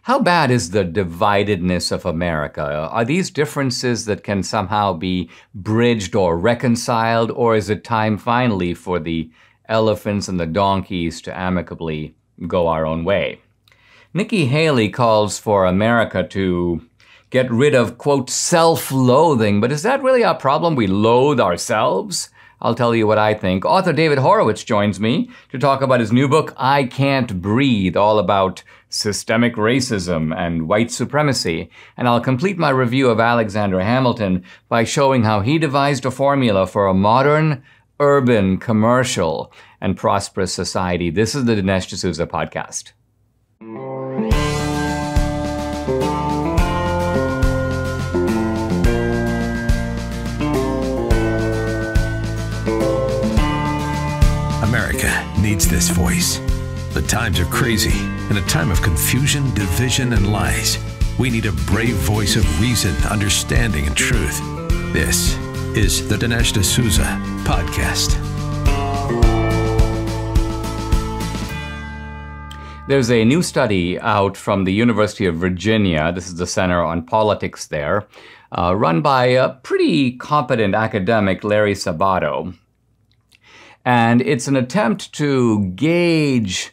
How bad is the dividedness of America? Are these differences that can somehow be bridged or reconciled, or is it time finally for the elephants and the donkeys to amicably go our own way? Nikki Haley calls for America to get rid of, quote, self-loathing, but is that really our problem? We loathe ourselves? I'll tell you what I think. Author David Horowitz joins me to talk about his new book, I Can't Breathe, all about systemic racism and white supremacy. And I'll complete my review of Alexander Hamilton by showing how he devised a formula for a modern, urban, commercial, and prosperous society. This is the Dinesh D'Souza podcast. America needs this voice. The times are crazy. In a time of confusion, division, and lies, we need a brave voice of reason, understanding, and truth. This is the Dinesh D'Souza podcast. There's a new study out from the University of Virginia. This is the Center on Politics there, run by a pretty competent academic, Larry Sabato. And it's an attempt to gauge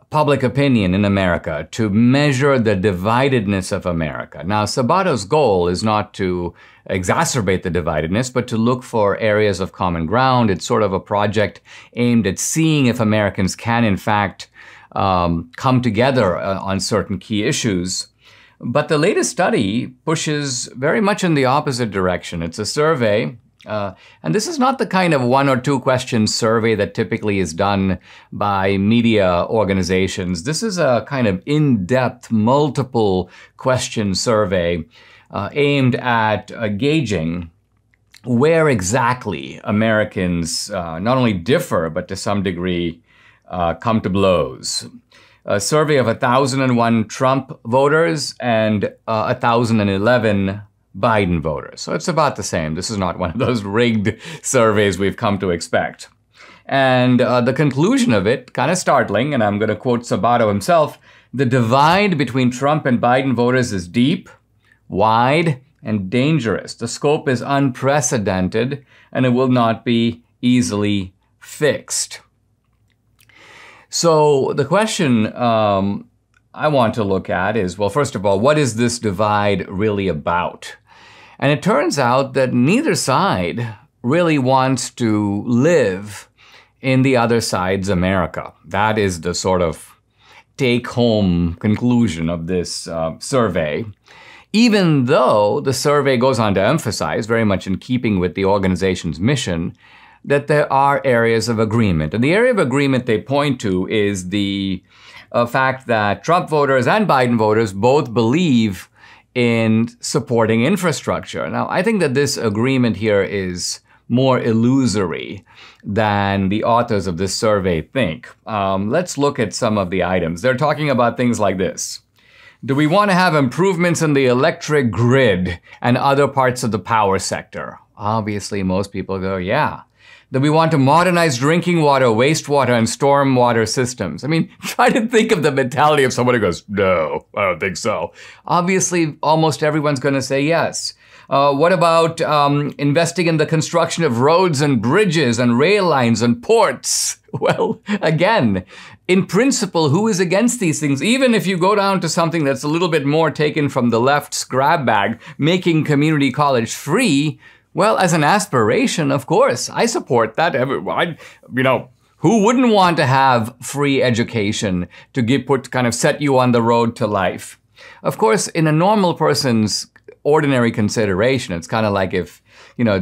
public opinion in America, to measure the dividedness of America. Now, Sabato's goal is not to exacerbate the dividedness, but to look for areas of common ground. It's sort of a project aimed at seeing if Americans can, in fact, come together on certain key issues. But the latest study pushes very much in the opposite direction. It's a survey. And this is not the kind of 1 or 2 question survey that typically is done by media organizations. This is a kind of in-depth, multiple question survey aimed at gauging where exactly Americans not only differ, but to some degree come to blows. A survey of 1,001 Trump voters and 1,011 Biden voters. So it's about the same. This is not one of those rigged surveys we've come to expect. And the conclusion of it, kind of startling, and I'm going to quote Sabato himself, the divide between Trump and Biden voters is deep, wide, and dangerous. The scope is unprecedented, and it will not be easily fixed. So the question I want to look at is, well, first of all, what is this divide really about? And it turns out that neither side really wants to live in the other side's America. That is the sort of take-home conclusion of this survey, even though the survey goes on to emphasize, very much in keeping with the organization's mission, that there are areas of agreement. And the area of agreement they point to is the fact that Trump voters and Biden voters both believe in supporting infrastructure. Now, I think that this agreement here is more illusory than the authors of this survey think. Let's look at some of the items. They're talking about things like this. Do we want to have improvements in the electric grid and other parts of the power sector? Obviously, most people go, yeah. Do we want to modernize drinking water, wastewater, and stormwater systems? I mean, try to think of the mentality of someone who goes, no, I don't think so. Obviously, almost everyone's going to say yes. What about investing in the construction of roads and bridges and rail lines and ports? Well, again, in principle, who is against these things? Even if you go down to something that's a little bit more taken from the left's grab bag, making community college free, well, as an aspiration, of course, I support that. Who wouldn't want to have free education to kind of set you on the road to life? Of course, in a normal person's ordinary consideration, it's kind of like if,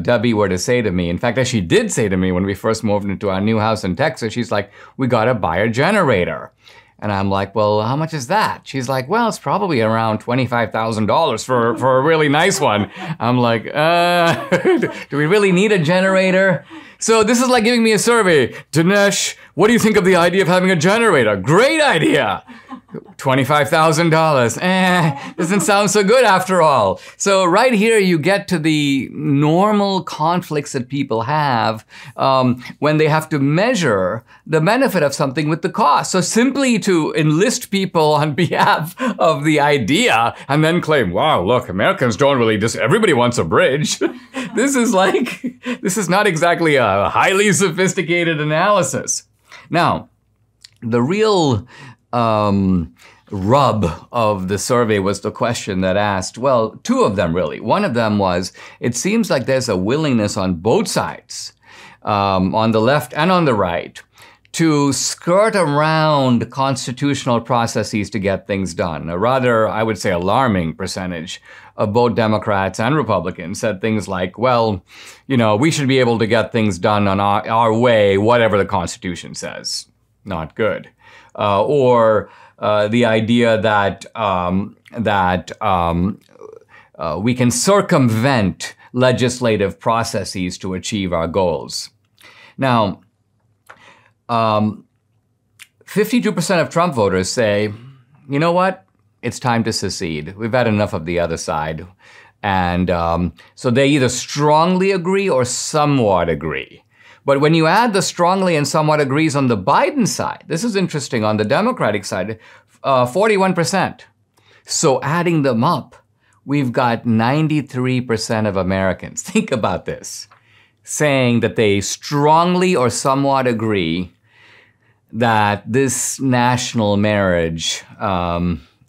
Debbie were to say to me, in fact, as she did say to me when we first moved into our new house in Texas, she's like, we got to buy a generator. And I'm like, well, how much is that? She's like, well, it's probably around $25,000 for a really nice one. I'm like, do we really need a generator? So this is like giving me a survey. Dinesh, What do you think of the idea of having a generator? Great idea. $25,000. Doesn't sound so good after all. So right here you get to the normal conflicts that people have when they have to measure the benefit of something with the cost. So simply to enlist people on behalf of the idea and then claim, wow, look, Americans don't really everybody wants a bridge. This is not exactly a highly sophisticated analysis. Now, the real rub of the survey was the question that asked, well, two of them really. One of them was, it seems like there's a willingness on both sides, on the left and on the right, to skirt around constitutional processes to get things done. A rather, I would say, alarming percentage of both Democrats and Republicans said things like, well, we should be able to get things done on our way, whatever the Constitution says. Not good. Or the idea that we can circumvent legislative processes to achieve our goals. Now, 52% of Trump voters say, you know what? It's time to secede. We've had enough of the other side. And so they either strongly agree or somewhat agree. But when you add the strongly and somewhat agrees on the Biden side, this is interesting, on the Democratic side, 41%. So adding them up, we've got 93% of Americans, think about this, saying that they strongly or somewhat agree that this national marriage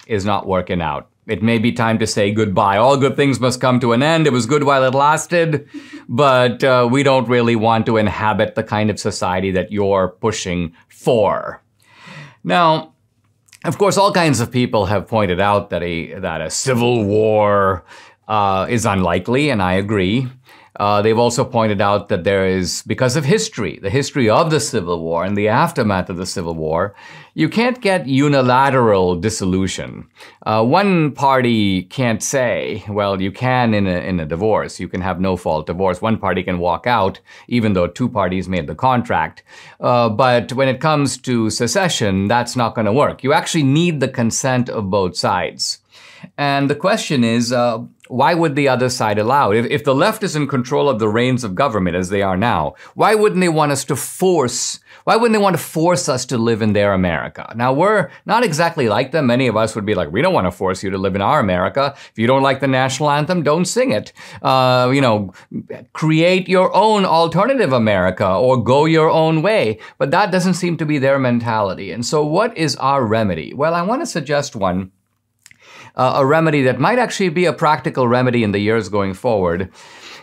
is not working out. It may be time to say goodbye. All good things must come to an end. It was good while it lasted, but we don't really want to inhabit the kind of society that you're pushing for. Now, of course, all kinds of people have pointed out that a civil war is unlikely, and I agree. They've also pointed out that there is, because of history, the history of the Civil War and the aftermath of the Civil War, you can't get unilateral dissolution. One party can't say, well, you can in a divorce. You can have no-fault divorce. One party can walk out, even though two parties made the contract. But when it comes to secession, that's not going to work. You actually need the consent of both sides. And the question is, why would the other side allow it? If the left is in control of the reins of government as they are now, why wouldn't they want to force us to live in their America? Now, we're not exactly like them. Many of us would be like, we don't want to force you to live in our America. If you don't like the national anthem, don't sing it. Create your own alternative America or go your own way. But that doesn't seem to be their mentality. And so what is our remedy? Well, I want to suggest one. A remedy that might actually be a practical remedy in the years going forward.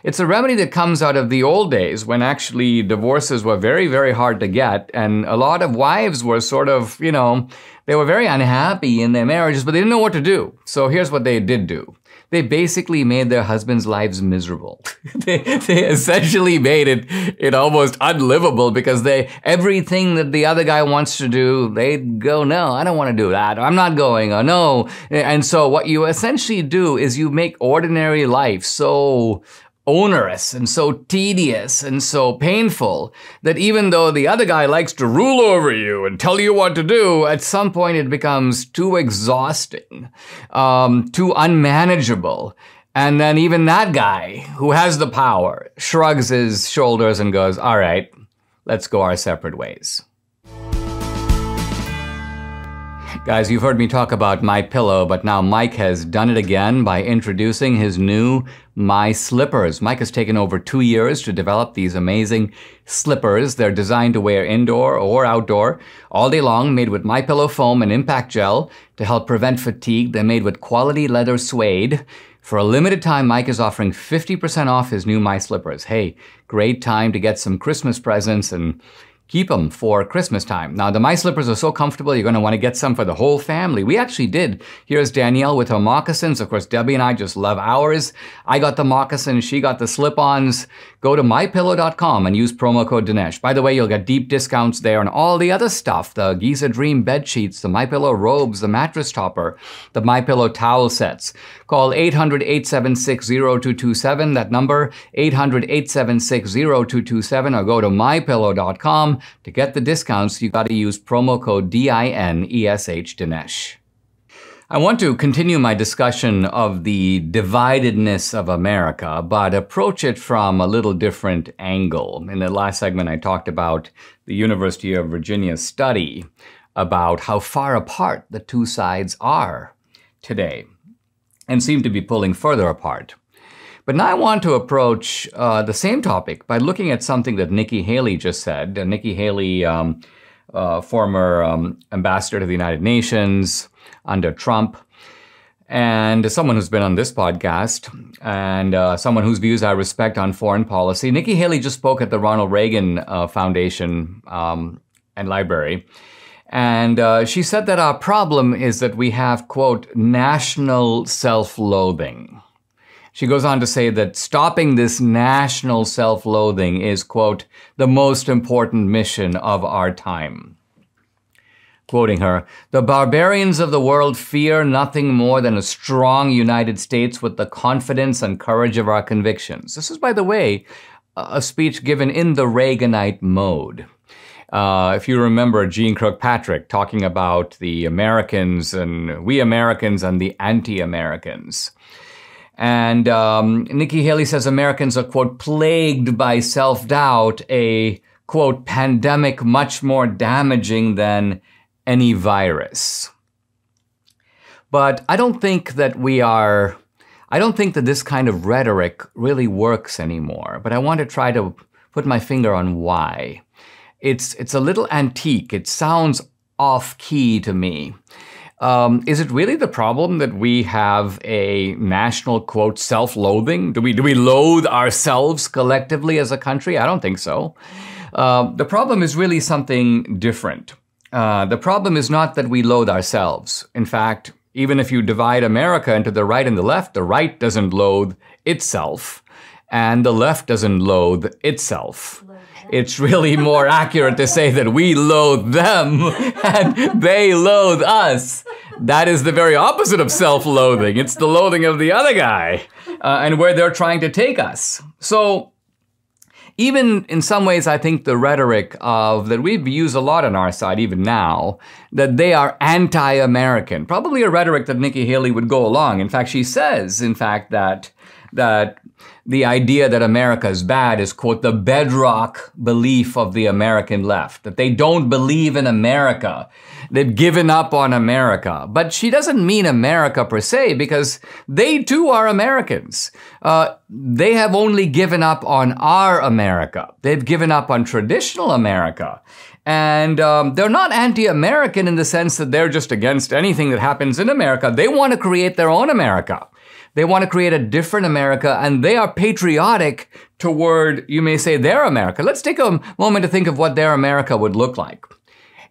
It's a remedy that comes out of the old days when actually divorces were very, very hard to get. And a lot of wives were sort of, they were very unhappy in their marriages, but they didn't know what to do. So here's what they did do. They basically made their husbands' lives miserable. they essentially made it almost unlivable because everything that the other guy wants to do, they'd go, no, I don't want to do that. I'm not going, or no. And so what you essentially do is you make ordinary life so onerous and so tedious and so painful that even though the other guy likes to rule over you and tell you what to do, at some point it becomes too exhausting, too unmanageable. And then even that guy who has the power shrugs his shoulders and goes, all right, let's go our separate ways. Guys, you've heard me talk about MyPillow, but now Mike has done it again by introducing his new My Slippers. Mike has taken over 2 years to develop these amazing slippers. They're designed to wear indoor or outdoor all day long, made with MyPillow foam and impact gel to help prevent fatigue. They're made with quality leather suede. For a limited time, Mike is offering 50% off his new My Slippers. Hey, great time to get some Christmas presents and keep them for Christmas time. Now, the My Slippers are so comfortable, you're going to want to get some for the whole family. We actually did. Here's Danielle with her moccasins. Of course, Debbie and I just love ours. I got the moccasins. She got the slip-ons. Go to mypillow.com and use promo code Dinesh. By the way, you'll get deep discounts there on all the other stuff. The Giza Dream bed sheets, the MyPillow robes, the mattress topper, the MyPillow towel sets. Call 800-876-0227. That number, 800-876-0227, or go to mypillow.com. To get the discounts, you got to use promo code DINESH, Dinesh. I want to continue my discussion of the dividedness of America, but approach it from a little different angle. In the last segment, I talked about the University of Virginia study about how far apart the two sides are today and seem to be pulling further apart. But now I want to approach the same topic by looking at something that Nikki Haley just said. Nikki Haley, former ambassador to the United Nations under Trump, and someone who's been on this podcast, and someone whose views I respect on foreign policy. Nikki Haley just spoke at the Ronald Reagan Foundation and Library. And she said that our problem is that we have, quote, national self-loathing. She goes on to say that stopping this national self-loathing is, quote, the most important mission of our time. Quoting her, "The barbarians of the world fear nothing more than a strong United States with the confidence and courage of our convictions." This is, by the way, a speech given in the Reaganite mode. If you remember Jeane Kirkpatrick talking about the Americans and we Americans and the anti-Americans. And Nikki Haley says Americans are, quote, plagued by self-doubt, a, quote, pandemic much more damaging than any virus. But I don't think that this kind of rhetoric really works anymore. But I want to try to put my finger on why. It's a little antique. It sounds off-key to me. Is it really the problem that we have a national, quote, self-loathing? Do we loathe ourselves collectively as a country? I don't think so. The problem is really something different. The problem is not that we loathe ourselves. In fact, even if you divide America into the right and the right doesn't loathe itself, and the left doesn't loathe itself. It's really more accurate to say that we loathe them and they loathe us. That is the very opposite of self-loathing. It's the loathing of the other guy and where they're trying to take us. So even in some ways, I think the rhetoric of that we use a lot on our side, even now, that they are anti-American, probably a rhetoric that Nikki Haley would go along. In fact, she says, that the idea that America is bad is, quote, the bedrock belief of the American left, that they don't believe in America. They've given up on America. But she doesn't mean America per se, because they too are Americans. They have only given up on our America. They've given up on traditional America. And they're not anti-American in the sense that they're just against anything that happens in America. They want to create their own America. They want to create a different America, and they are patriotic toward, you may say, their America. Let's take a moment to think of what their America would look like.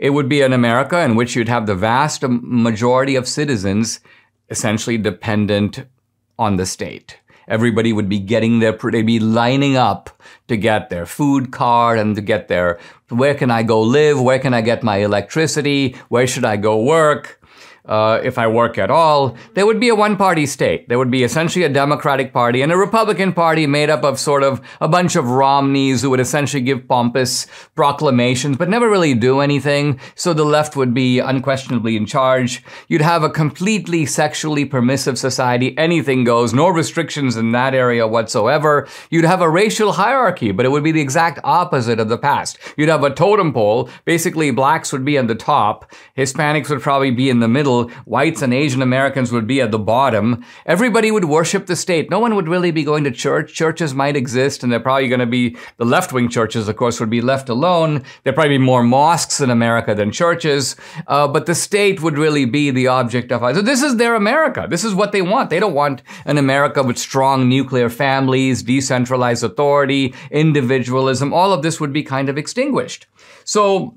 It would be an America in which you'd have the vast majority of citizens essentially dependent on the state. Everybody would be they'd be lining up to get their food card and to get where can I go live? Where can I get my electricity? Where should I go work? If I work at all, there would be a one-party state. There would be essentially a Democratic Party and a Republican Party made up of sort of a bunch of Romneys who would essentially give pompous proclamations but never really do anything. So the left would be unquestionably in charge. You'd have a completely sexually permissive society. Anything goes. No restrictions in that area whatsoever. You'd have a racial hierarchy, but it would be the exact opposite of the past. You'd have a totem pole. Basically, blacks would be on the top. Hispanics would probably be in the middle. Whites and Asian Americans would be at the bottom. Everybody would worship the state. No one would really be going to church. Churches might exist, and they're probably going to be, the left-wing churches, of course, would be left alone. There'd probably be more mosques in America than churches, but the state would really be the object of. So this is their America. This is what they want. They don't want an America with strong nuclear families, decentralized authority, individualism. All of this would be kind of extinguished. So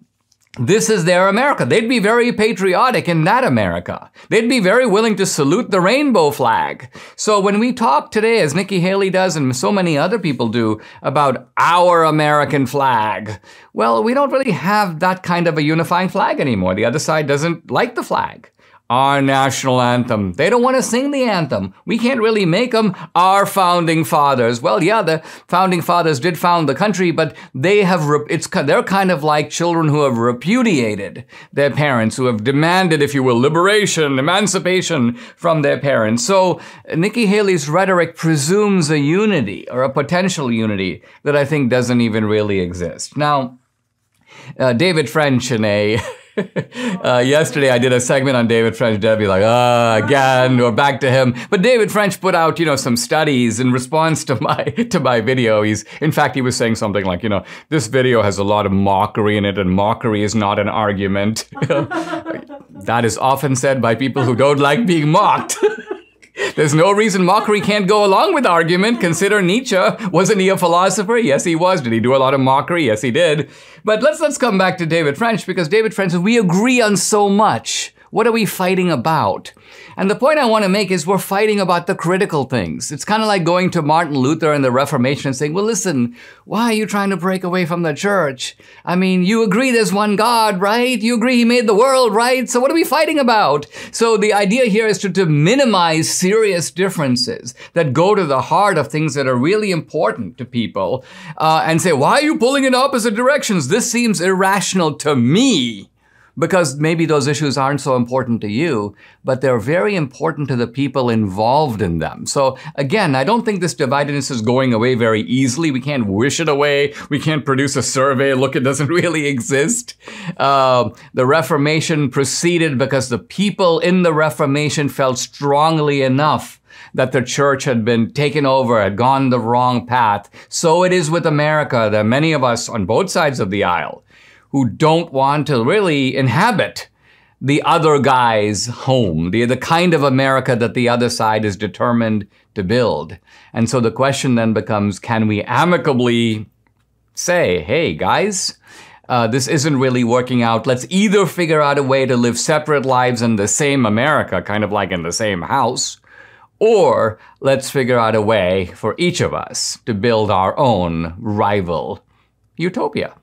this is their America. They'd be very patriotic in that America. They'd be very willing to salute the rainbow flag. So when we talk today, as Nikki Haley does and so many other people do, about our American flag, well, we don't really have that kind of a unifying flag anymore. The other side doesn't like the flag. our national anthem. They don't want to sing the anthem. We can't really make them our founding fathers. Well, yeah, the founding fathers did found the country, but they're kind of like children who have repudiated their parents, who have demanded, if you will, liberation, emancipation from their parents. So Nikki Haley's rhetoric presumes a unity, or a potential unity, that I think doesn't even really exist. Now, David French in a yesterday I did a segment on David French. Debbie again, we're back to him. But David French put out, some studies in response to my video. In fact, he was saying something like, this video has a lot of mockery in it, and mockery is not an argument. That is often said by people who don't like being mocked. There's no reason mockery can't go along with argument. Consider Nietzsche. Wasn't he a philosopher? Yes, he was. Did he do a lot of mockery? Yes, he did. But let's come back to David French, because David French says, we agree on so much. What are we fighting about? And the point I want to make is we're fighting about the critical things. It's kind of like going to Martin Luther and the Reformation and saying, well, listen, why are you trying to break away from the church? I mean, you agree there's one God, right? You agree he made the world, right? So what are we fighting about? So the idea here is to minimize serious differences that go to the heart of things that are really important to people, and say, why are you pulling in opposite directions? This seems irrational to me. Because maybe those issues aren't so important to you, but they're very important to the people involved in them. So again, I don't think this dividedness is going away very easily. We can't wish it away. We can't produce a survey. Look, it doesn't really exist. The Reformation proceeded because the people in the Reformation felt strongly enough that the church had been taken over, had gone the wrong path. So it is with America. There are many of us on both sides of the aisle who don't want to really inhabit the other guy's home, the kind of America that the other side is determined to build. And so the question then becomes, can we amicably say, hey, guys, this isn't really working out. Let's either figure out a way to live separate lives in the same America, kind of like in the same house, or let's figure out a way for each of us to build our own rival utopia.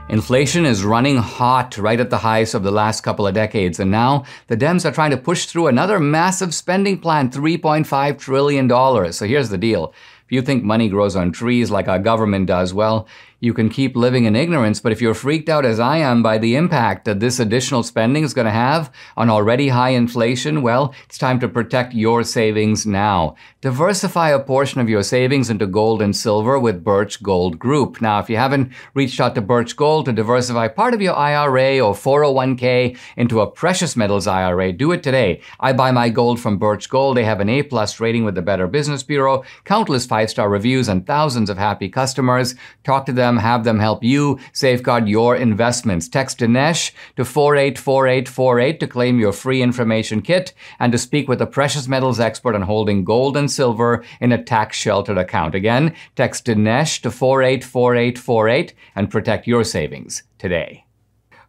Inflation is running hot right at the highs of the last couple of decades, and now the Dems are trying to push through another massive spending plan, $3.5 trillion. So here's the deal. If you think money grows on trees like our government does, well, you can keep living in ignorance, but if you're freaked out as I am by the impact that this additional spending is going to have on already high inflation, well, it's time to protect your savings now. Diversify a portion of your savings into gold and silver with Birch Gold Group. Now, if you haven't reached out to Birch Gold to diversify part of your IRA or 401k into a precious metals IRA, do it today. I buy my gold from Birch Gold. They have an A+ rating with the Better Business Bureau, countless 5-star reviews, and thousands of happy customers. Talk to them, have them help you safeguard your investments. Text Dinesh to 484848 to claim your free information kit and to speak with a precious metals expert on holding gold and silver in a tax-sheltered account. Again, text Dinesh to 484848 and protect your savings today.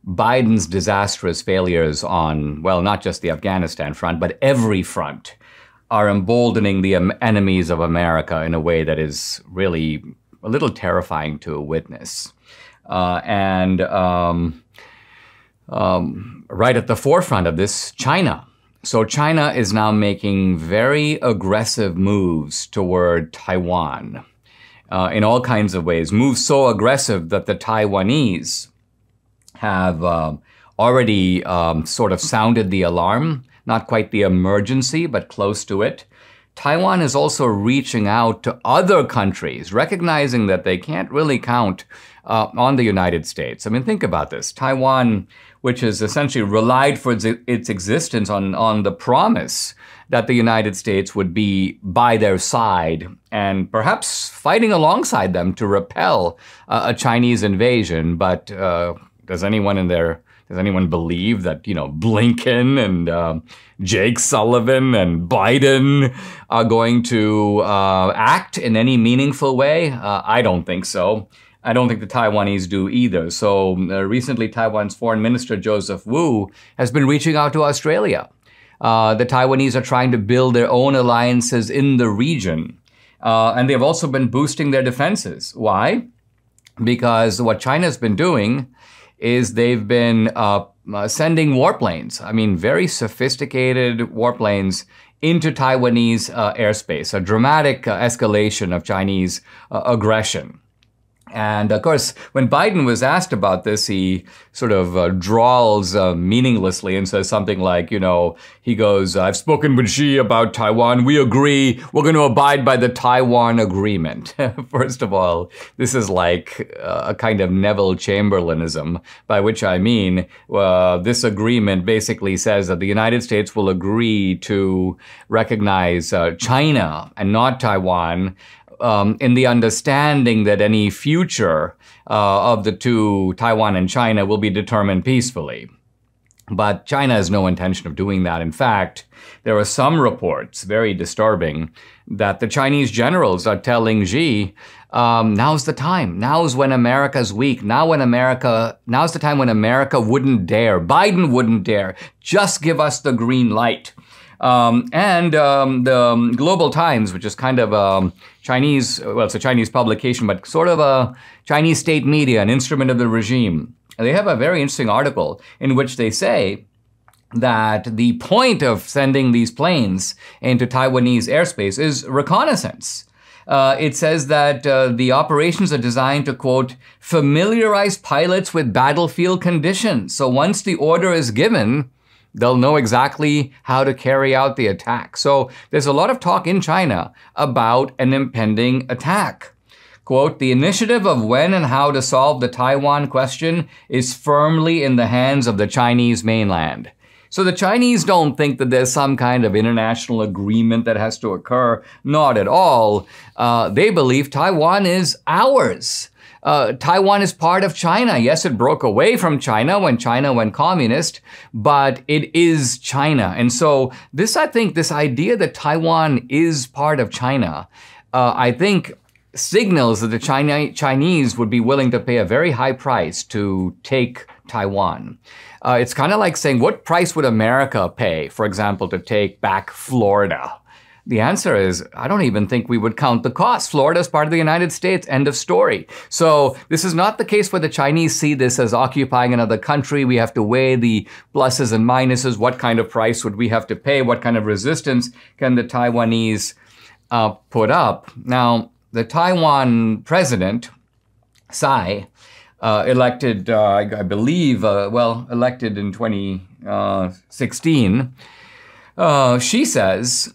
Biden's disastrous failures on, well, not just the Afghanistan front, but every front, are emboldening the enemies of America in a way that is really a little terrifying to witness. Right at the forefront of this, China. So China is now making very aggressive moves toward Taiwan in all kinds of ways. Moves so aggressive that the Taiwanese have already sort of sounded the alarm. Not quite the emergency, but close to it. Taiwan is also reaching out to other countries, recognizing that they can't really count on the United States. I mean, think about this. Taiwan, which has essentially relied for its existence on the promise that the United States would be by their side and perhaps fighting alongside them to repel a Chinese invasion. But does anyone believe that, Blinken and Jake Sullivan and Biden are going to act in any meaningful way? I don't think so. I don't think the Taiwanese do either. So recently, Taiwan's Foreign Minister Joseph Wu has been reaching out to Australia. The Taiwanese are trying to build their own alliances in the region. And they've also been boosting their defenses. Why? Because what China's been doing is they've been sending warplanes. I mean, very sophisticated warplanes into Taiwanese airspace, a dramatic escalation of Chinese aggression. And of course, when Biden was asked about this, he sort of drawls meaninglessly and says something like, he goes, I've spoken with Xi about Taiwan. We agree. We're going to abide by the Taiwan Agreement. First of all, this is like a kind of Neville Chamberlainism, by which I mean this agreement basically says that the United States will agree to recognize China and not Taiwan, in the understanding that any future of the two, Taiwan and China, will be determined peacefully. But China has no intention of doing that. In fact, there are some reports, very disturbing, that the Chinese generals are telling Xi, now's the time. Now's when America's weak. Now's the time when America wouldn't dare. Biden wouldn't dare. Just give us the green light. The Global Times, which is kind of Chinese, well, it's a Chinese publication, but sort of a Chinese state media, an instrument of the regime. And they have a very interesting article in which they say that the point of sending these planes into Taiwanese airspace is reconnaissance. It says that the operations are designed to, quote, familiarize pilots with battlefield conditions. So once the order is given, they'll know exactly how to carry out the attack. So there's a lot of talk in China about an impending attack. Quote, the initiative of when and how to solve the Taiwan question is firmly in the hands of the Chinese mainland. So the Chinese don't think that there's some kind of international agreement that has to occur. Not at all. They believe Taiwan is ours. Taiwan is part of China. Yes, it broke away from China went communist, but it is China. And so I think this idea that Taiwan is part of China, I think signals that the Chinese would be willing to pay a very high price to take Taiwan. It's kind of like saying, what price would America pay, for example, to take back Florida? The answer is, I don't even think we would count the cost. Florida is part of the United States, end of story. So this is not the case where the Chinese see this as occupying another country. We have to weigh the pluses and minuses. What kind of price would we have to pay? What kind of resistance can the Taiwanese put up? Now, the Taiwan president, Tsai, elected, I believe, elected in 2016, she says,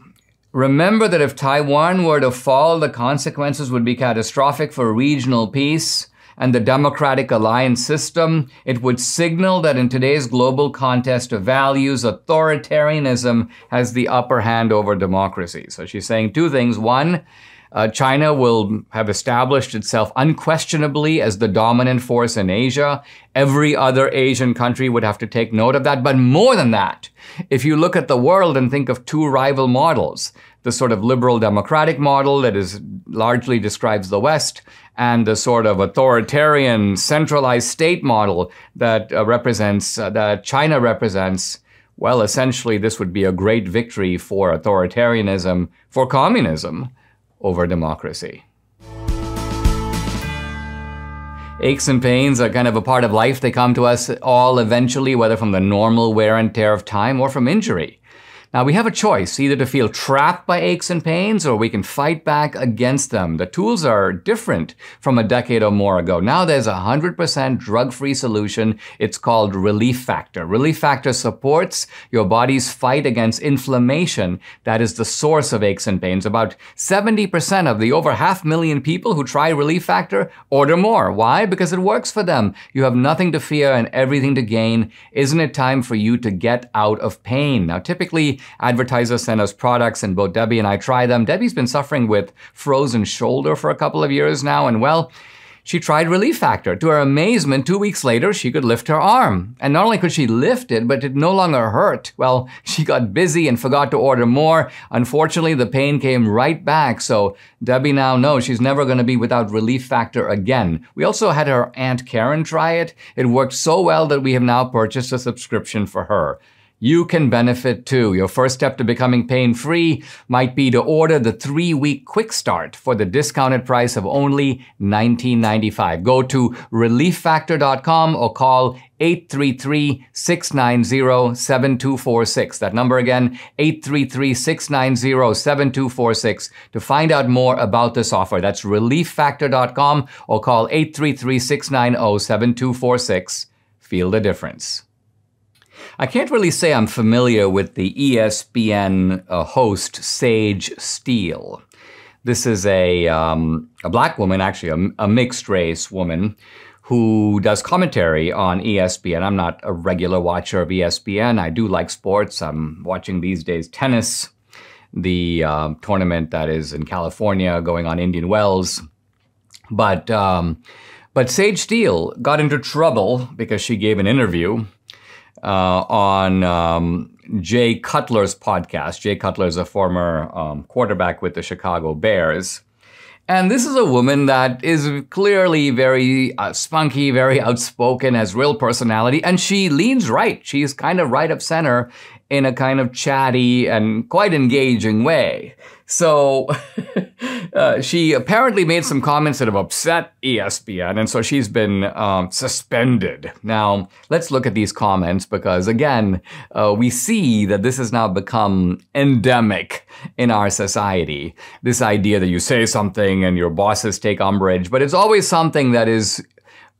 remember that if Taiwan were to fall, the consequences would be catastrophic for regional peace and the democratic alliance system. It would signal that in today's global contest of values, authoritarianism has the upper hand over democracy. So she's saying two things. One, China will have established itself unquestionably as the dominant force in Asia. Every other Asian country would have to take note of that. But more than that, if you look at the world and think of two rival models, the sort of liberal democratic model that largely describes the West, and the sort of authoritarian centralized state model that that China represents, well, essentially this would be a great victory for authoritarianism, for communism, over democracy. Aches and pains are kind of a part of life. They come to us all eventually, whether from the normal wear and tear of time or from injury. Now, we have a choice, either to feel trapped by aches and pains or we can fight back against them. The tools are different from a decade or more ago. Now there's a 100% drug-free solution. It's called Relief Factor. Relief Factor supports your body's fight against inflammation that is the source of aches and pains. About 70% of the over 500,000 people who try Relief Factor order more. Why? Because it works for them. You have nothing to fear and everything to gain. Isn't it time for you to get out of pain? Now, typically, advertisers send us products and both Debbie and I try them. Debbie's been suffering with frozen shoulder for a couple of years now, and well, she tried Relief Factor. To her amazement, 2 weeks later, she could lift her arm. And not only could she lift it, but it no longer hurt. Well, she got busy and forgot to order more. Unfortunately, the pain came right back. So Debbie now knows she's never going to be without Relief Factor again. We also had her Aunt Karen try it. It worked so well that we have now purchased a subscription for her. you can benefit too. Your first step to becoming pain-free might be to order the 3-week quick start for the discounted price of only $19.95. Go to relieffactor.com or call 833-690-7246. That number again, 833-690-7246 to find out more about this offer. That's relieffactor.com or call 833-690-7246. Feel the difference. I can't really say I'm familiar with the ESPN host Sage Steele. This is a black woman, actually a mixed race woman, who does commentary on ESPN. I'm not a regular watcher of ESPN. I do like sports. I'm watching these days tennis, the tournament that is in California going on Indian Wells. But Sage Steele got into trouble because she gave an interview on Jay Cutler's podcast. Jay Cutler is a former quarterback with the Chicago Bears. And this is a woman that is clearly very spunky, very outspoken, has real personality, and she leans right. She's kind of right of center in a kind of chatty and quite engaging way. So she apparently made some comments that have upset ESPN, and so she's been suspended. Now, let's look at these comments because, again, we see that this has now become endemic in our society. This idea that you say something and your bosses take umbrage, but it's always something that is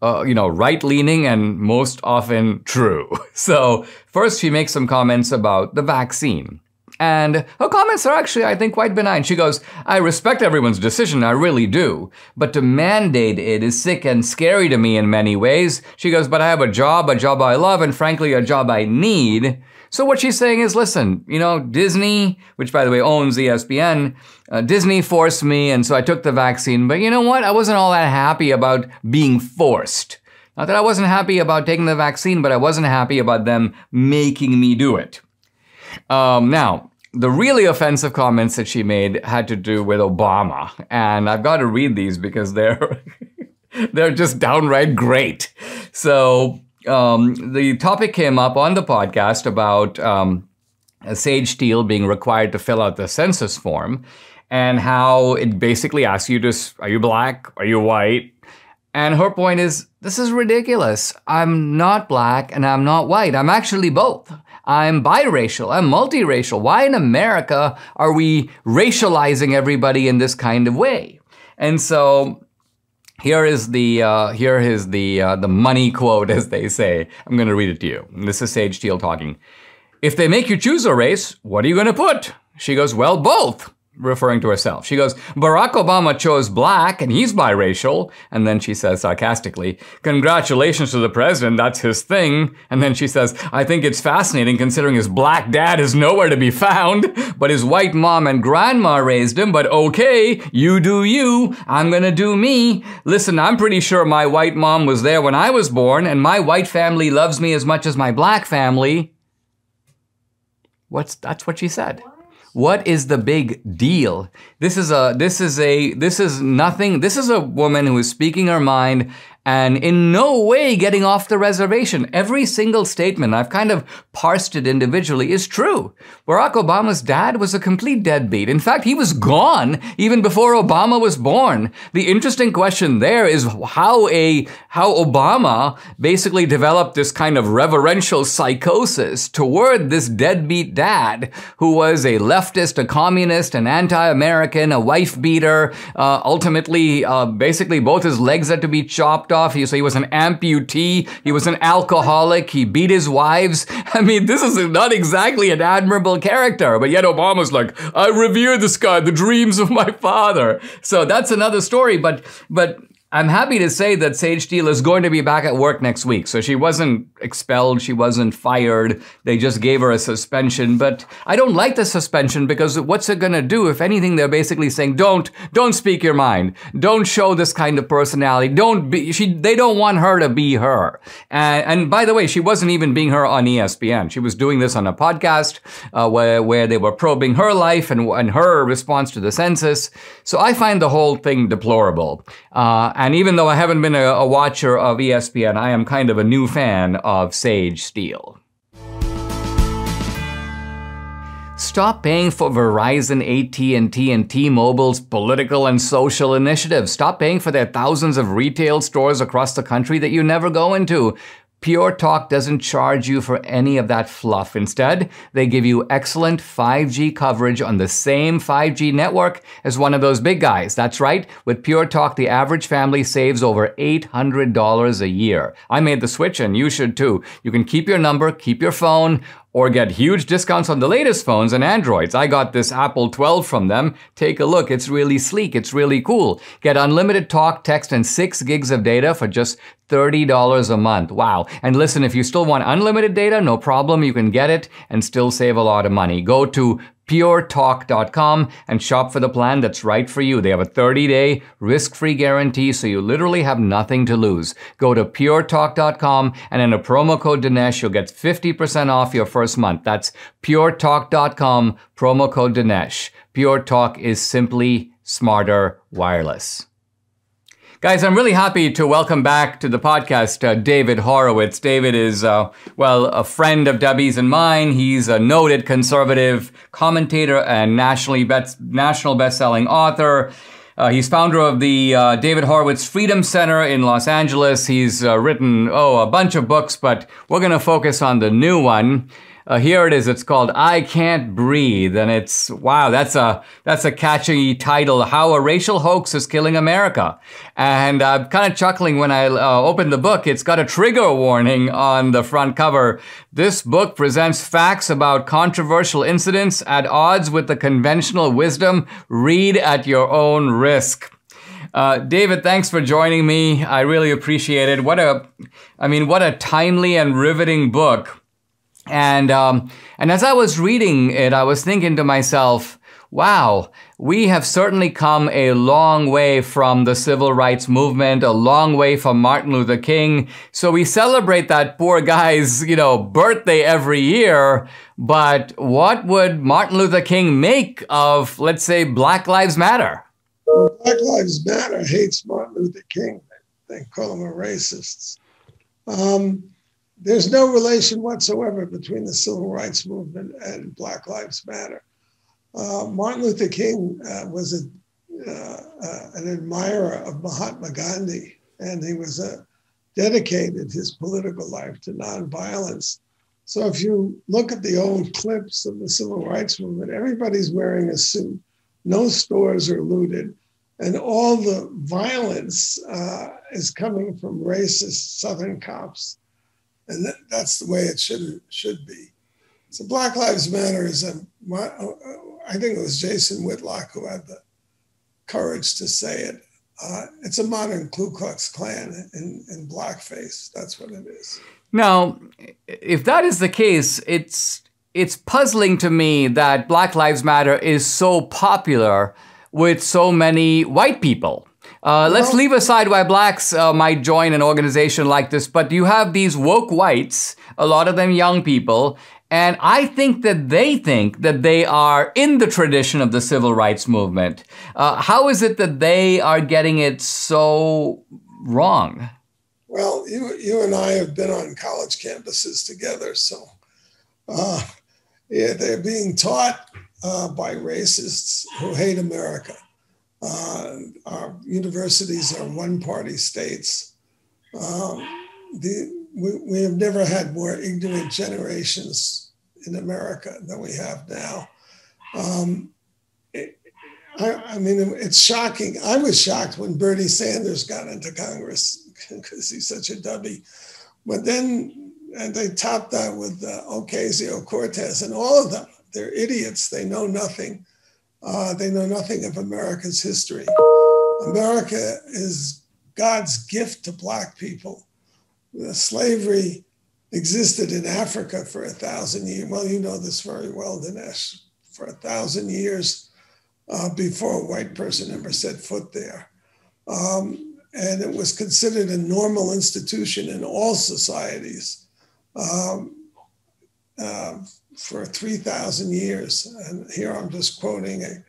right-leaning and most often true. So first she makes some comments about the vaccine. And her comments are actually, I think, quite benign. She goes, I respect everyone's decision, I really do. But to mandate it is sick and scary to me in many ways. She goes, but I have a job I love, and frankly, a job I need. So what she's saying is, listen, Disney, which by the way owns ESPN, Disney forced me, and so I took the vaccine. But you know what? I wasn't all that happy about being forced. Not that I wasn't happy about taking the vaccine, but I wasn't happy about them making me do it. Now, the really offensive comments that she made had to do with Obama. And I've got to read these because they're just downright great. So the topic came up on the podcast about Sage Steele being required to fill out the census form and how it basically asks you are you black? Are you white? And her point is, this is ridiculous. I'm not black and I'm not white. I'm actually both. I'm biracial. I'm multiracial. Why in America are we racializing everybody in this kind of way? And so here is the money quote, as they say. I'm going to read it to you. And this is Sage Steele talking. If they make you choose a race, what are you going to put? She goes, well, both. Referring to herself. She goes, Barack Obama chose black and he's biracial. And then she says sarcastically, congratulations to the president, that's his thing. And then she says, I think it's fascinating considering his black dad is nowhere to be found, but his white mom and grandma raised him. But okay, you do you, I'm gonna do me. Listen, I'm pretty sure my white mom was there when I was born and my white family loves me as much as my black family. That's what she said. What is the big deal? This is nothing. This is a woman who is speaking her mind and in no way getting off the reservation. Every single statement, I've kind of parsed it individually, is true. Barack Obama's dad was a complete deadbeat. In fact, he was gone even before Obama was born. The interesting question there is how Obama basically developed this kind of reverential psychosis toward this deadbeat dad who was a leftist, a communist, an anti-American, a wife beater. Ultimately, basically both his legs had to be chopped off. So he was an amputee. He was an alcoholic. He beat his wives. I mean, this is not exactly an admirable character, but yet Obama's like, I revere this guy, the dreams of my father. So that's another story, but I'm happy to say that Sage Steele is going to be back at work next week. So she wasn't expelled, she wasn't fired. They just gave her a suspension. But I don't like the suspension because what's it going to do? If anything, they're basically saying, don't speak your mind. Don't show this kind of personality. They don't want her to be her. And by the way, she wasn't even being her on ESPN. She was doing this on a podcast where they were probing her life and her response to the census. So I find the whole thing deplorable. And even though I haven't been a watcher of ESPN, I am kind of a new fan of Sage Steele. stop paying for Verizon, AT&T, and T-Mobile's political and social initiatives. Stop paying for their thousands of retail stores across the country that you never go into. Pure Talk doesn't charge you for any of that fluff. Instead, they give you excellent 5G coverage on the same 5G network as one of those big guys. That's right. With Pure Talk, the average family saves over $800 a year. I made the switch and you should too. You can keep your number, keep your phone, or get huge discounts on the latest phones and Androids. I got this Apple 12 from them. Take a look. It's really sleek. It's really cool. Get unlimited talk, text, and 6 gigs of data for just $30 a month. Wow. And listen, if you still want unlimited data, no problem. You can get it and still save a lot of money. Go to puretalk.com and shop for the plan that's right for you. They have a 30-day risk-free guarantee, so you literally have nothing to lose. Go to puretalk.com and in a promo code Dinesh, you'll get 50% off your first month. That's puretalk.com, promo code Dinesh. Pure Talk is simply smarter wireless. Guys, I'm really happy to welcome back to the podcast David Horowitz. David is, a friend of Debbie's and mine. He's a noted conservative commentator and national best-selling author. He's founder of the David Horowitz Freedom Center in Los Angeles. He's written, a bunch of books, but we're going to focus on the new one. Here it is. It's called I Can't Breathe. And it's, wow, that's a catchy title. How a Racial Hoax is Killing America. And I'm kind of chuckling when I opened the book. It's got a trigger warning on the front cover. This book presents facts about controversial incidents at odds with the conventional wisdom. Read at your own risk. David, thanks for joining me. I really appreciate it. What a timely and riveting book. And as I was reading it, I was thinking to myself, wow, we have certainly come a long way from the civil rights movement, a long way from Martin Luther King. So we celebrate that poor guy's, birthday every year. But what would Martin Luther King make of, let's say, Black Lives Matter? Well, Black Lives Matter hates Martin Luther King. They call him a racist. There's no relation whatsoever between the civil rights movement and Black Lives Matter. Martin Luther King was an admirer of Mahatma Gandhi, and he was dedicated his political life to nonviolence. So if you look at the old clips of the civil rights movement, everybody's wearing a suit, no stores are looted, and all the violence is coming from racist Southern cops. And that's the way it should be. So Black Lives Matter is I think it was Jason Whitlock who had the courage to say it. It's a modern Ku Klux Klan in blackface. That's what it is. Now, if that is the case, it's puzzling to me that Black Lives Matter is so popular with so many white people. Let's leave aside why blacks might join an organization like this, but you have these woke whites, a lot of them young people, and I think that they are in the tradition of the civil rights movement. How is it that they are getting it so wrong? Well, you and I have been on college campuses together, so they're being taught by racists who hate America. Our universities are one-party states. We have never had more ignorant generations in America than we have now. It's shocking. I was shocked when Bernie Sanders got into Congress because he's such a dummy. But then they topped that with Ocasio-Cortez, and all of them, they're idiots. They know nothing. They know nothing of America's history. America is God's gift to Black people. Slavery existed in Africa for 1,000 years. Well, you know this very well, Dinesh. For 1,000 years before a white person ever set foot there. And it was considered a normal institution in all societies for 3,000 years. And here I'm just quoting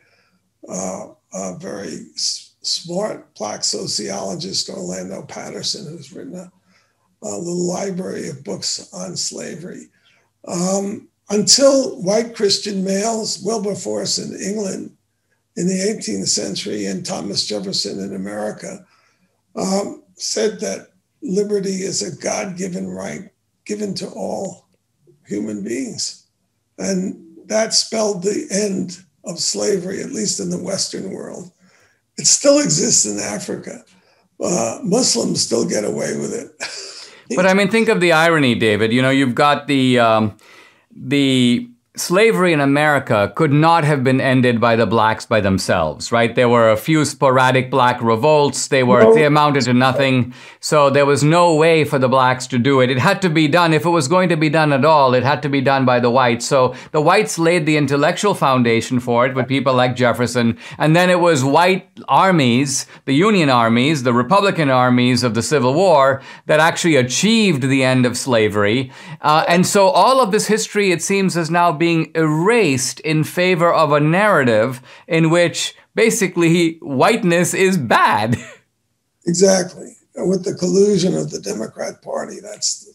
a very smart Black sociologist, Orlando Patterson, who's written a little library of books on slavery. until white Christian males, Wilberforce in England in the 18th century and Thomas Jefferson in America, said that liberty is a God-given right given to all human beings. And that spelled the end of slavery, at least in the Western world. It still exists in Africa. Muslims still get away with it. But I mean, think of the irony, David. You know, you've got the slavery in America could not have been ended by the blacks by themselves, right? There were a few sporadic black revolts. They amounted to nothing. So there was no way for the blacks to do it. It had to be done. If it was going to be done at all, it had to be done by the whites. So the whites laid the intellectual foundation for it with people like Jefferson. And then it was white armies, the Union armies, the Republican armies of the Civil War that actually achieved the end of slavery. And so all of this history, it seems, is now being erased in favor of a narrative in which basically whiteness is bad. Exactly. With the collusion of the Democrat Party, that's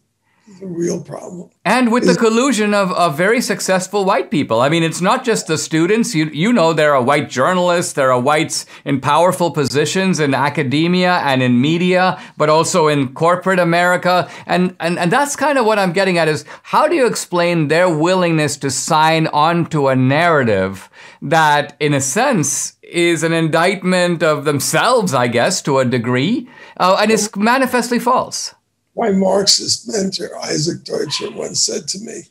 the real problem. And with the collusion of very successful white people. I mean, it's not just the students. You know, there are white journalists, there are whites in powerful positions in academia and in media, but also in corporate America. And that's kind of what I'm getting at is, how do you explain their willingness to sign on to a narrative that, in a sense, is an indictment of themselves, I guess, to a degree, and is manifestly false? My Marxist mentor, Isaac Deutscher, once said to me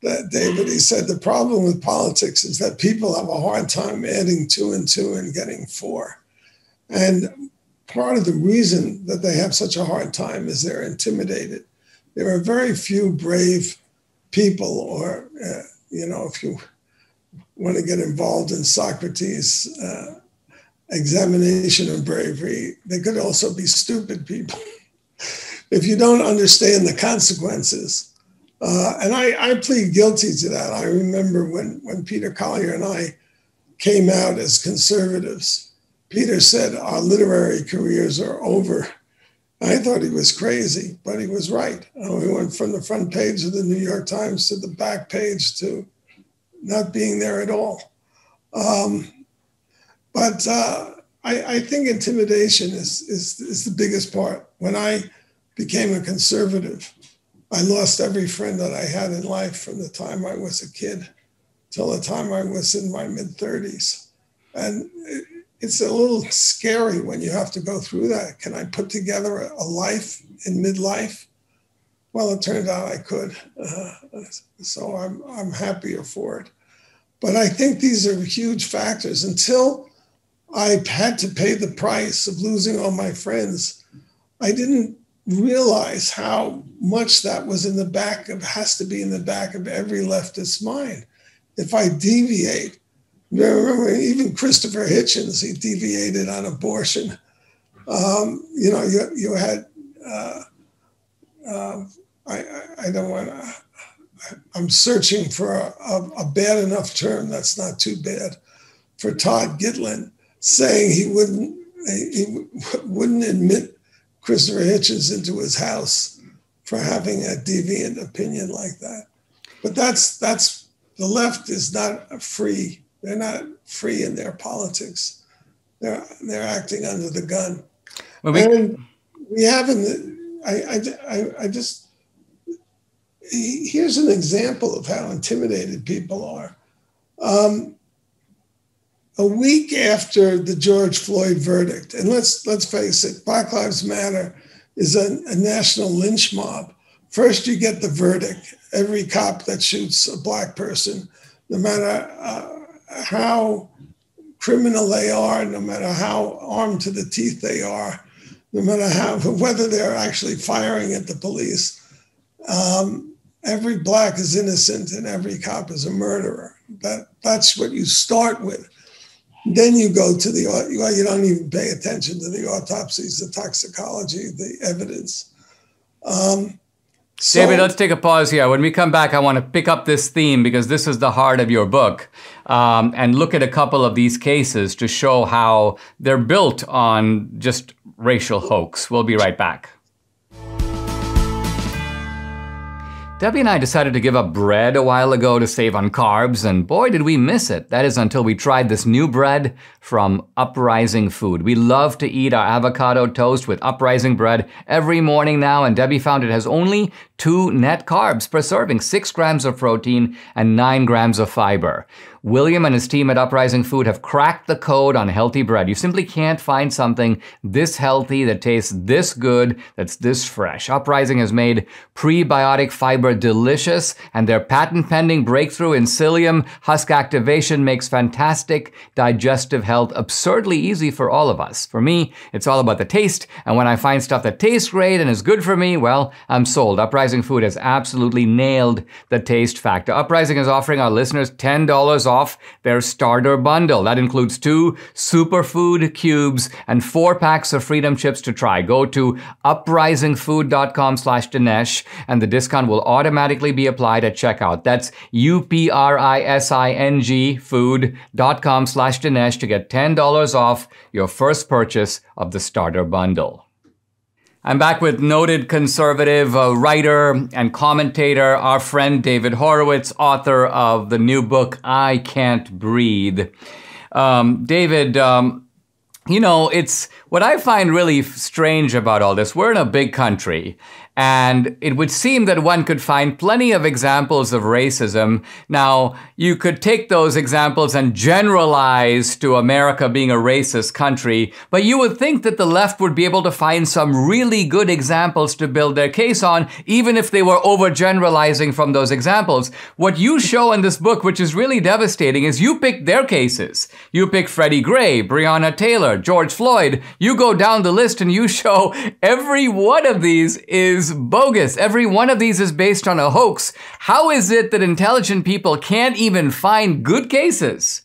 that, David, he said, the problem with politics is that people have a hard time adding 2 and 2 and getting 4. And part of the reason that they have such a hard time is they're intimidated. There are very few brave people, or, you know, if you want to get involved in Socrates' examination of bravery, they could also be stupid people. If you don't understand the consequences. And I plead guilty to that. I remember when Peter Collier and I came out as conservatives, Peter said, our literary careers are over. I thought he was crazy, but he was right. We went from the front page of the New York Times to the back page to not being there at all. But I think intimidation is the biggest part. When I became a conservative, I lost every friend that I had in life from the time I was a kid till the time I was in my mid-30s. And it's a little scary when you have to go through that. Can I put together a life in midlife? Well, it turned out I could. So I'm happier for it. But I think these are huge factors. Until I had to pay the price of losing all my friends, I didn't realize how much that was has to be in the back of every leftist's mind. If I deviate, remember even Christopher Hitchens, he deviated on abortion. You know, you had, I don't want to, I'm searching for a bad enough term that's not too bad, for Todd Gitlin saying he wouldn't admit Christopher Hitchens into his house for having a deviant opinion like that. But that's the left is not free. They're not free in their politics. They're acting under the gun. Well, and we have here's an example of how intimidated people are. A week after the George Floyd verdict, and let's face it, Black Lives Matter is a national lynch mob. First, you get the verdict. Every cop that shoots a Black person, no matter how criminal they are, no matter how armed to the teeth they are, no matter whether they're actually firing at the police, every Black is innocent and every cop is a murderer. That's what you start with. Then you go to you don't even pay attention to the autopsies, the toxicology, the evidence. David, let's take a pause here. When we come back, I want to pick up this theme because this is the heart of your book, and look at a couple of these cases to show how they're built on just racial hoax. We'll be right back. Debbie and I decided to give up bread a while ago to save on carbs, and boy, did we miss it. That is until we tried this new bread from Uprising Food. We love to eat our avocado toast with Uprising bread every morning now, and Debbie found it has only 2 net carbs per serving, 6 grams of protein and 9 grams of fiber. William and his team at Uprising Food have cracked the code on healthy bread. You simply can't find something this healthy that tastes this good, that's this fresh. Uprising has made prebiotic fiber delicious, and their patent-pending breakthrough in psyllium husk activation makes fantastic digestive health absurdly easy for all of us. For me, it's all about the taste, and when I find stuff that tastes great and is good for me, well, I'm sold. Uprising Food has absolutely nailed the taste factor. Uprising is offering our listeners $10 off their starter bundle. That includes 2 superfood cubes and 4 packs of Freedom Chips to try. Go to uprisingfood.com/Dinesh and the discount will automatically be applied at checkout. That's UPRISING food.com/Dinesh to get $10 off your first purchase of the starter bundle. I'm back with noted conservative writer and commentator, our friend David Horowitz, author of the new book, I Can't Breathe. David, you know, it's what I find really strange about all this. We're in a big country, and it would seem that one could find plenty of examples of racism. Now, you could take those examples and generalize to America being a racist country, but you would think that the left would be able to find some really good examples to build their case on, even if they were overgeneralizing from those examples. What you show in this book, which is really devastating, is you pick their cases. You pick Freddie Gray, Breonna Taylor, George Floyd. You go down the list and you show every one of these is bogus. Every one of these is based on a hoax. How is it that intelligent people can't even find good cases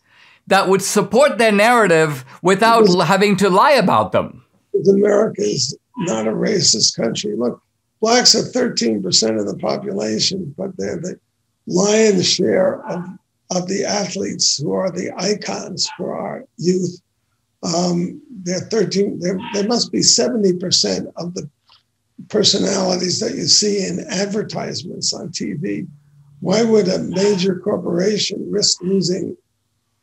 that would support their narrative without having to lie about them? America is not a racist country. Look, blacks are 13% of the population, but they're the lion's share of the athletes who are the icons for our youth. There must be 70% of the personalities that you see in advertisements on TV. Why would a major corporation risk losing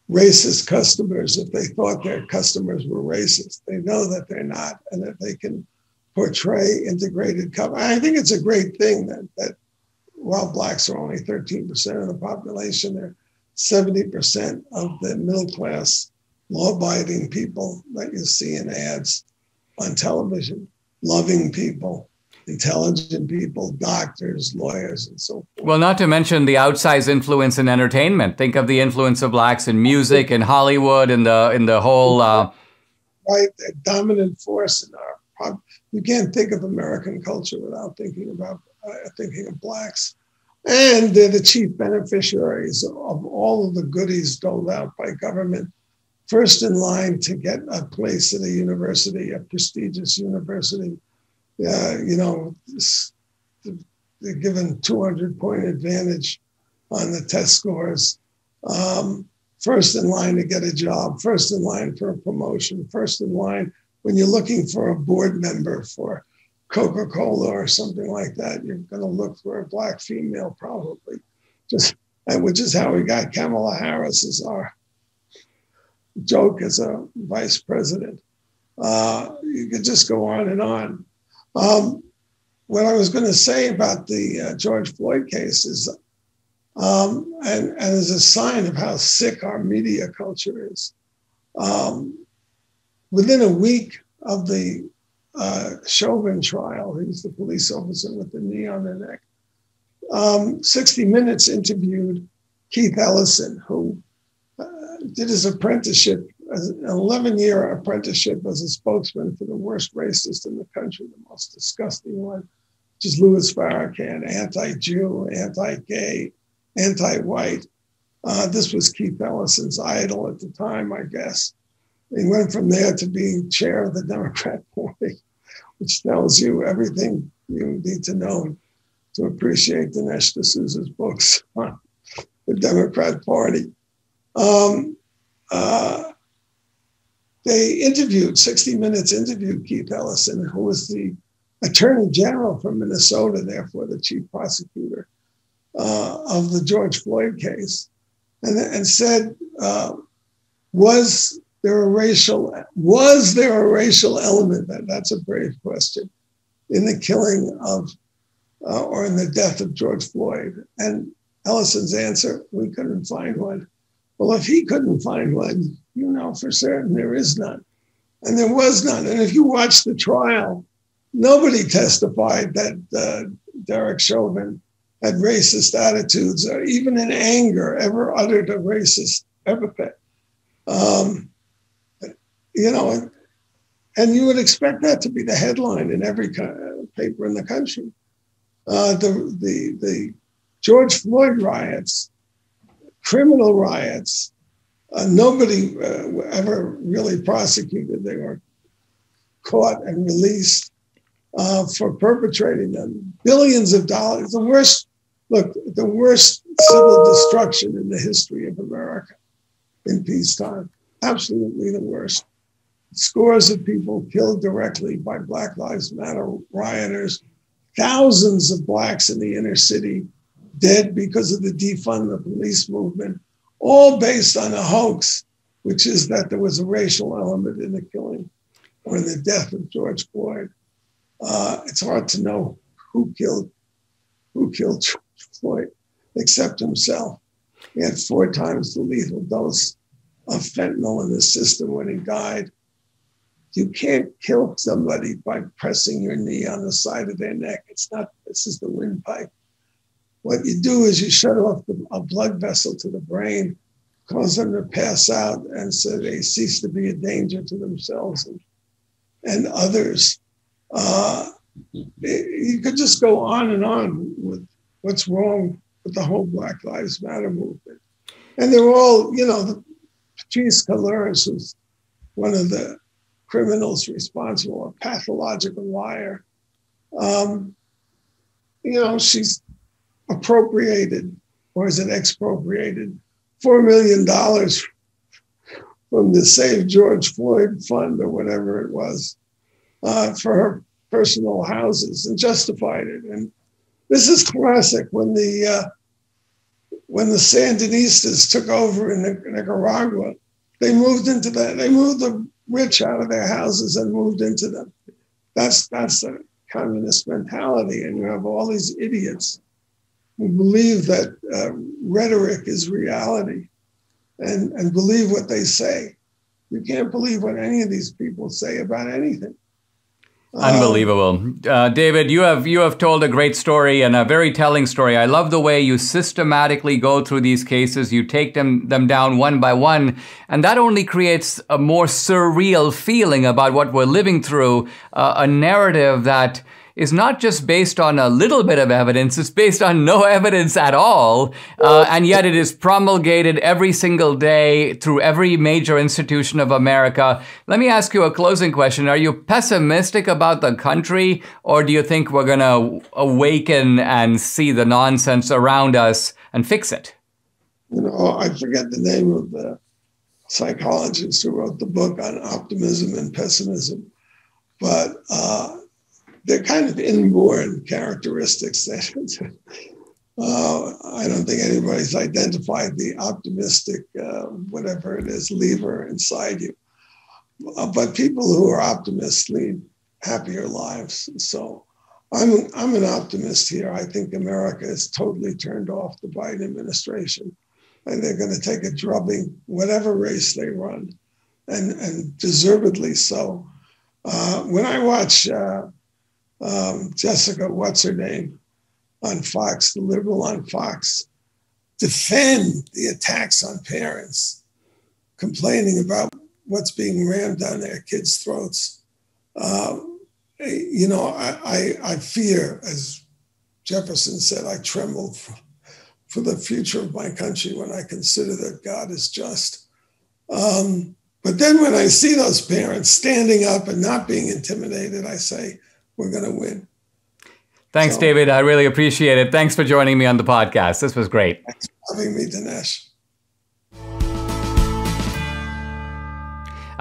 racist customers if they thought their customers were racist? They know that they're not, and that they can portray integrated cover. I think it's a great thing that while blacks are only 13% of the population, they're 70% of the middle class, law-abiding people that you see in ads on television. Loving people, intelligent people, doctors, lawyers, and so forth. Well, not to mention the outsized influence in entertainment. Think of the influence of blacks in music, in Hollywood, in the whole... Right, a dominant force in our... You can't think of American culture without thinking of blacks. And they're the chief beneficiaries of all of the goodies doled out by government. First in line to get a place at a university, a prestigious university. They're given 200-point advantage on the test scores. First in line to get a job, first in line for a promotion, first in line when you're looking for a board member for Coca-Cola or something like that. You're going to look for a black female probably, which is how we got Kamala Harris as our joke as a vice president. You could just go on and on. What I was going to say about the George Floyd case is, and as a sign of how sick our media culture is, within a week of the Chauvin trial, he's the police officer with the knee on the neck, 60 Minutes interviewed Keith Ellison, who did his apprenticeship, an 11-year apprenticeship as a spokesman for the worst racist in the country, the most disgusting one, which is Louis Farrakhan, anti-Jew, anti-gay, anti-white. This was Keith Ellison's idol at the time, I guess. He went from there to being chair of the Democrat Party, which tells you everything you need to know to appreciate Dinesh D'Souza's books on the Democrat Party. They interviewed, 60 Minutes interviewed Keith Ellison, who was the attorney general from Minnesota, therefore the chief prosecutor. of the George Floyd case, and said, was there a racial element? That's a brave question, in the killing of or in the death of George Floyd? And Ellison's answer: we couldn't find one. Well, if he couldn't find one, you know for certain there is none. And there was none. And if you watch the trial, nobody testified that Derek Chauvin had racist attitudes, or even in anger ever uttered a racist epithet. You know, and you would expect that to be the headline in every paper in the country. The George Floyd riots, criminal riots, nobody ever really prosecuted. They were caught and released for perpetrating them. Billions of dollars. The worst civil destruction in the history of America in peacetime. Absolutely the worst. Scores of people killed directly by Black Lives Matter rioters. Thousands of Blacks in the inner city dead because of the defund the police movement, all based on a hoax, which is that there was a racial element in the killing or in the death of George Floyd. It's hard to know who killed George Floyd, except himself. He had 4 times the lethal dose of fentanyl in the system when he died. You can't kill somebody by pressing your knee on the side of their neck. This is the windpipe. What you do is you shut off a blood vessel to the brain, cause them to pass out, and so they cease to be a danger to themselves and others. You could just go on and on with what's wrong with the whole Black Lives Matter movement. And they're all, you know, Patrice Cullors, who's one of the criminals responsible, a pathological liar. You know, she's appropriated, or is it expropriated, $4 million from the Save George Floyd Fund or whatever it was for her personal houses, and justified it. And this is classic. When the Sandinistas took over in Nicaragua, they moved the rich out of their houses and moved into them. That's the communist mentality. And you have all these idiots who believe that rhetoric is reality and believe what they say. You can't believe what any of these people say about anything. Unbelievable. David, you have told a great story and a very telling story. I love the way you systematically go through these cases. You take them down one by one, and that only creates a more surreal feeling about what we're living through, a narrative that is not just based on a little bit of evidence, it's based on no evidence at all, and yet it is promulgated every single day through every major institution of America. Let me ask you a closing question. Are you pessimistic about the country, or do you think we're going to awaken and see the nonsense around us and fix it? You know, I forget the name of the psychologist who wrote the book on optimism and pessimism, but they're kind of inborn characteristics that I don't think anybody's identified the optimistic, whatever it is, lever inside you. But people who are optimists lead happier lives. So I'm an optimist here. I think America is totally turned off the Biden administration, and they're going to take a drubbing, whatever race they run, and deservedly so. When I watch Jessica, what's her name, on Fox, the liberal on Fox, defend the attacks on parents, complaining about what's being rammed down their kids' throats. You know, I fear, as Jefferson said, I tremble for the future of my country when I consider that God is just. But then when I see those parents standing up and not being intimidated, I say, we're going to win. Thanks, David. I really appreciate it. Thanks for joining me on the podcast. This was great. Thanks for having me, Dinesh.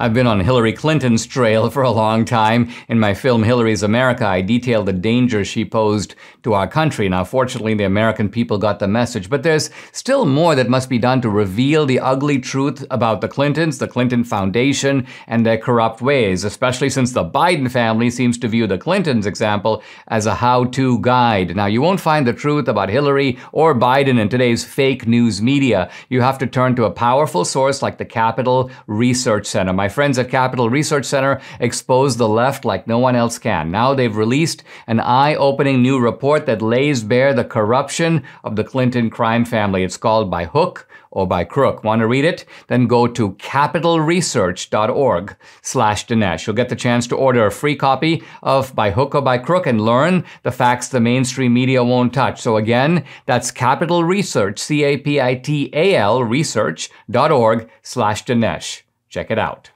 I've been on Hillary Clinton's trail for a long time. In my film Hillary's America, I detailed the danger she posed to our country. Now, fortunately, the American people got the message, but there's still more that must be done to reveal the ugly truth about the Clintons, the Clinton Foundation, and their corrupt ways, especially since the Biden family seems to view the Clintons' example as a how-to guide. Now, you won't find the truth about Hillary or Biden in today's fake news media. You have to turn to a powerful source like the Capital Research Center. My friends at Capital Research Center expose the left like no one else can. Now they've released an eye-opening new report that lays bare the corruption of the Clinton crime family. It's called By Hook or By Crook. Want to read it? Then go to capitalresearch.org/Dinesh. You'll get the chance to order a free copy of By Hook or By Crook and learn the facts the mainstream media won't touch. So again, that's Capital Research, CAPITAL research.org/Dinesh. Check it out.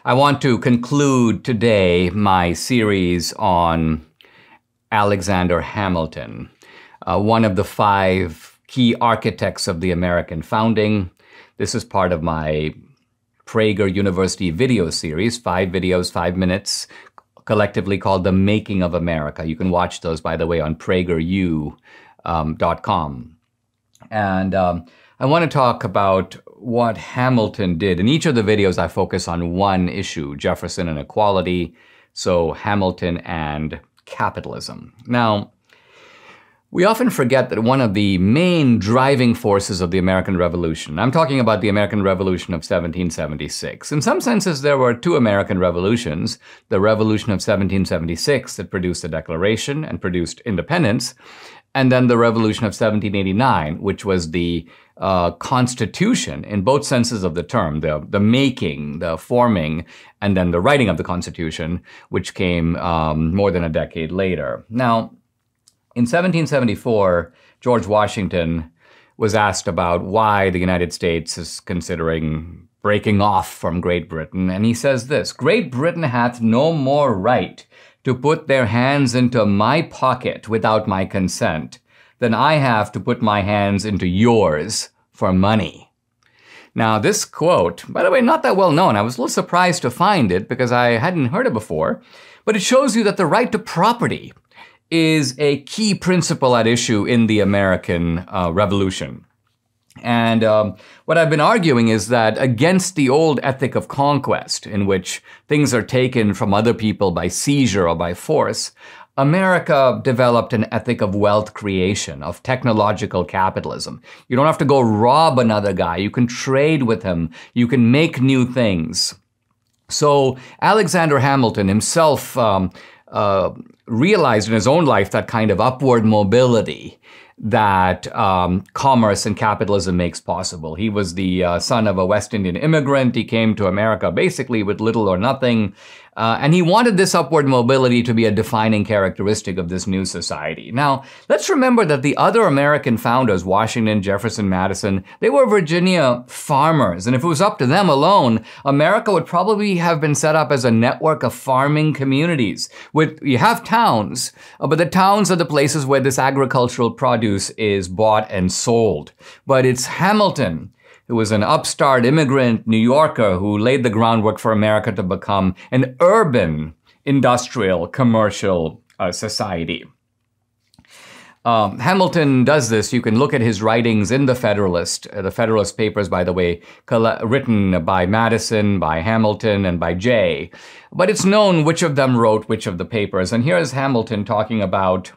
I want to conclude today my series on Alexander Hamilton, one of the 5 key architects of the American founding. This is part of my Prager University video series, 5 videos, 5 minutes, collectively called The Making of America. You can watch those, by the way, on prageru.com. And I want to talk about what Hamilton did. In each of the videos, I focus on one issue, Jefferson and equality, so Hamilton and capitalism. Now, we often forget that one of the main driving forces of the American Revolution, I'm talking about the American Revolution of 1776. In some senses, there were 2 American revolutions, the Revolution of 1776 that produced the Declaration and produced independence, and then the Revolution of 1789, which was the Constitution in both senses of the term, the making, the forming, and then the writing of the Constitution, which came more than a decade later. Now, in 1774, George Washington was asked about why the United States is considering breaking off from Great Britain, and he says this: "Great Britain hath no more right to put their hands into my pocket without my consent than I have to put my hands into yours for money." Now, this quote, by the way, not that well known. I was a little surprised to find it because I hadn't heard it before, but it shows you that the right to property is a key principle at issue in the American Revolution. And what I've been arguing is that against the old ethic of conquest, in which things are taken from other people by seizure or by force, America developed an ethic of wealth creation, of technological capitalism. You don't have to go rob another guy. You can trade with him. You can make new things. So Alexander Hamilton himself realized in his own life that kind of upward mobility that commerce and capitalism makes possible. He was the son of a West Indian immigrant. He came to America basically with little or nothing. And he wanted this upward mobility to be a defining characteristic of this new society. Now, let's remember that the other American founders, Washington, Jefferson, Madison, they were Virginia farmers. And if it was up to them alone, America would probably have been set up as a network of farming communities. You have towns, but the towns are the places where this agricultural produce is bought and sold. But it's Hamilton, who was an upstart immigrant New Yorker who laid the groundwork for America to become an urban, industrial, commercial society. Hamilton does this. You can look at his writings in the Federalist Papers, by the way, written by Madison, by Hamilton, and by Jay. But it's known which of them wrote which of the papers. And here is Hamilton talking about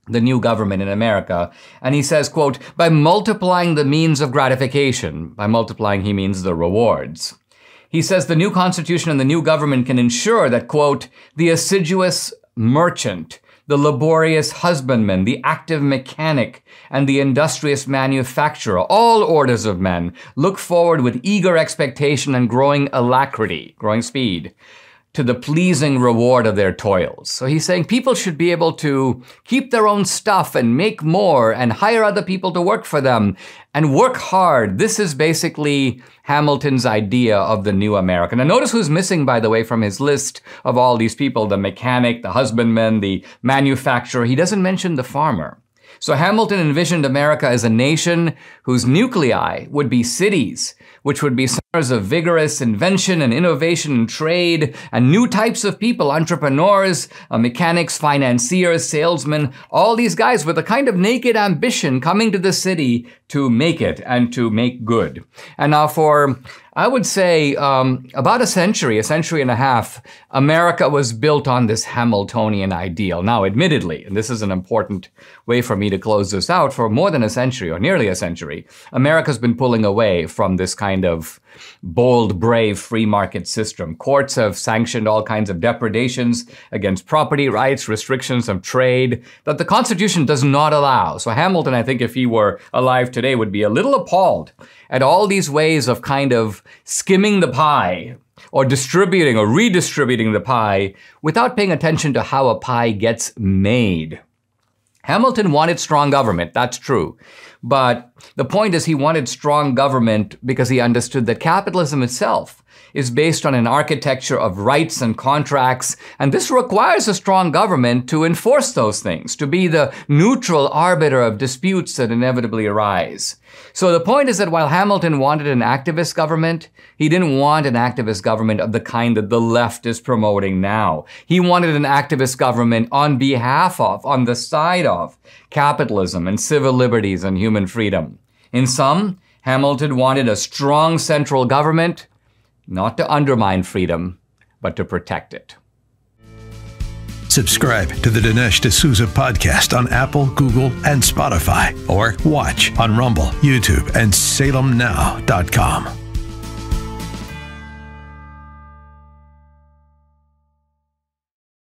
the new government in America. And he says, quote, "By multiplying the means of gratification," by multiplying he means the rewards. He says the new Constitution and the new government can ensure that, quote, "the assiduous merchant, the laborious husbandman, the active mechanic, and the industrious manufacturer, all orders of men, look forward with eager expectation and growing alacrity," growing speed, "to the pleasing reward of their toils." So he's saying people should be able to keep their own stuff and make more and hire other people to work for them and work hard. This is basically Hamilton's idea of the new America. Now notice who's missing, by the way, from his list of all these people: the mechanic, the husbandman, the manufacturer. He doesn't mention the farmer. So Hamilton envisioned America as a nation whose nuclei would be cities, which would be of vigorous invention and innovation and trade, and new types of people, entrepreneurs, mechanics, financiers, salesmen, all these guys with a kind of naked ambition coming to the city to make it and to make good. And now for, I would say, about a century and a half, America was built on this Hamiltonian ideal. Now, admittedly, and this is an important way for me to close this out, for more than a century, or nearly a century, America's been pulling away from this kind of bold, brave, free market system. Courts have sanctioned all kinds of depredations against property rights, restrictions of trade that the Constitution does not allow. So Hamilton, I think, if he were alive today, would be a little appalled at all these ways of kind of skimming the pie or distributing or redistributing the pie without paying attention to how a pie gets made. Hamilton wanted strong government, that's true. But the point is he wanted strong government because he understood that capitalism itself is based on an architecture of rights and contracts, and this requires a strong government to enforce those things, to be the neutral arbiter of disputes that inevitably arise. So the point is that while Hamilton wanted an activist government, he didn't want an activist government of the kind that the left is promoting now. He wanted an activist government on behalf of, on the side of, capitalism and civil liberties and human freedom. In sum, Hamilton wanted a strong central government, not to undermine freedom, but to protect it. Subscribe to the Dinesh D'Souza podcast on Apple, Google, and Spotify, or watch on Rumble, YouTube, and salemnow.com.